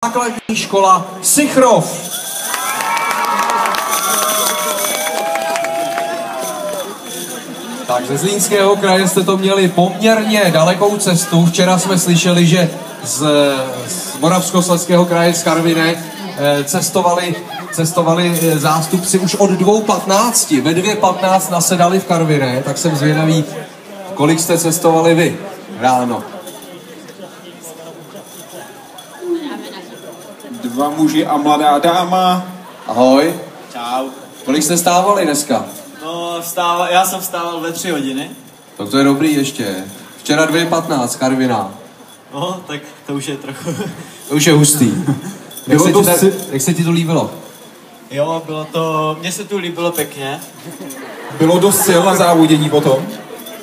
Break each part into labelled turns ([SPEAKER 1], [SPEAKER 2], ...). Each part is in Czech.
[SPEAKER 1] Základní škola Sychrov. Tak ze Zlínského kraje jste to měli poměrně dalekou cestu. Včera jsme slyšeli, že z Moravskoslezského kraje z Karviné cestovali zástupci už od 2:15. Ve 2:15 nasedali v Karviné, tak jsem zvědavý, kolik jste cestovali vy ráno.
[SPEAKER 2] 2 muži a mladá dáma.
[SPEAKER 1] Ahoj.
[SPEAKER 3] Čau.
[SPEAKER 1] Kolik jste stávali dneska?
[SPEAKER 3] No, já jsem vstával ve 3 hodiny.
[SPEAKER 1] Tak to je dobrý ještě. Včera 2:15, Karviná.
[SPEAKER 3] No, tak to už je trochu.
[SPEAKER 1] To už je hustý. Jak se ti to líbilo?
[SPEAKER 3] Jo, mně se tu líbilo pěkně.
[SPEAKER 2] Bylo dost sil na závodění potom?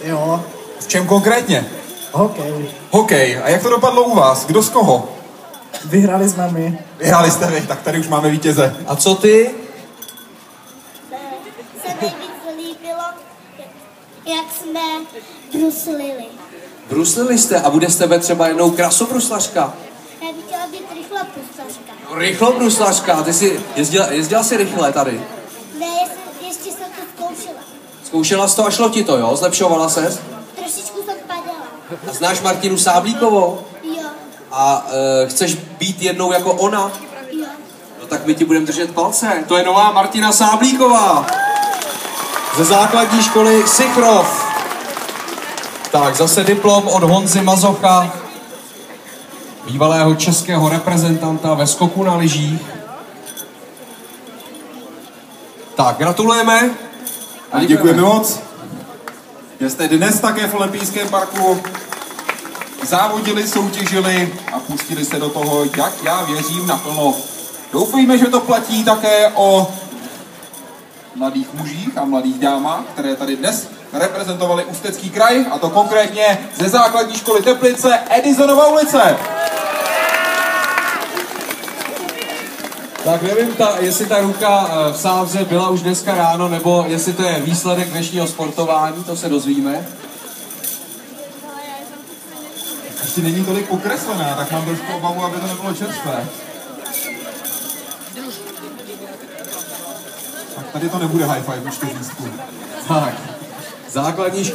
[SPEAKER 4] Jo,
[SPEAKER 2] V čem konkrétně?
[SPEAKER 4] hokej.
[SPEAKER 2] Hokej. A jak to dopadlo u vás? Kdo z koho?
[SPEAKER 4] Vyhrali jsme my.
[SPEAKER 2] Vyhráli jste vy, tak tady už máme vítěze.
[SPEAKER 1] A co ty?
[SPEAKER 5] Se nejvíc líbilo, jak jsme bruslili.
[SPEAKER 1] Bruslili jste a bude z tebe třeba jednou krasobruslařka.
[SPEAKER 5] Já bych chtěla být rychlá bruslařka.
[SPEAKER 1] Rychlobruslařka, ty jsi jezdila si rychle tady.
[SPEAKER 5] Ne, ještě jsem to zkoušela.
[SPEAKER 1] Zkoušela jsi to a šlo ti to, jo? Zlepšovala ses?
[SPEAKER 5] Trošičku jsem padala.
[SPEAKER 1] A znáš Martinu Sáblíkovou?
[SPEAKER 5] Jo,
[SPEAKER 1] A chceš být jednou jako ona?
[SPEAKER 5] jo.
[SPEAKER 1] No tak my ti budeme držet palce. To je nová Martina Sáblíková. Ze základní školy Sychrov. Tak, zase diplom od Honzy Mazocha, bývalého českého reprezentanta ve skoku na lyžích. Tak, gratulujeme.
[SPEAKER 2] A děkujeme moc. Že jste dnes také v Olympijském parku závodili, soutěžili a pustili se do toho, jak já věřím, naplno. Doufejme, že to platí také o mladých mužích a mladých dámách, které tady dnes reprezentovali Ústecký kraj, a to konkrétně ze základní školy Teplice Edisonova ulice.
[SPEAKER 1] Tak nevím, jestli ta ruka v sázce byla už dneska ráno, nebo jestli to je výsledek dnešního sportování, to se dozvíme.
[SPEAKER 2] Ještě není tolik pokreslená, tak mám trošku obavu, aby to nebylo čerstvé. Tak tady to nebude high five u 4.
[SPEAKER 1] Tak, základní škola.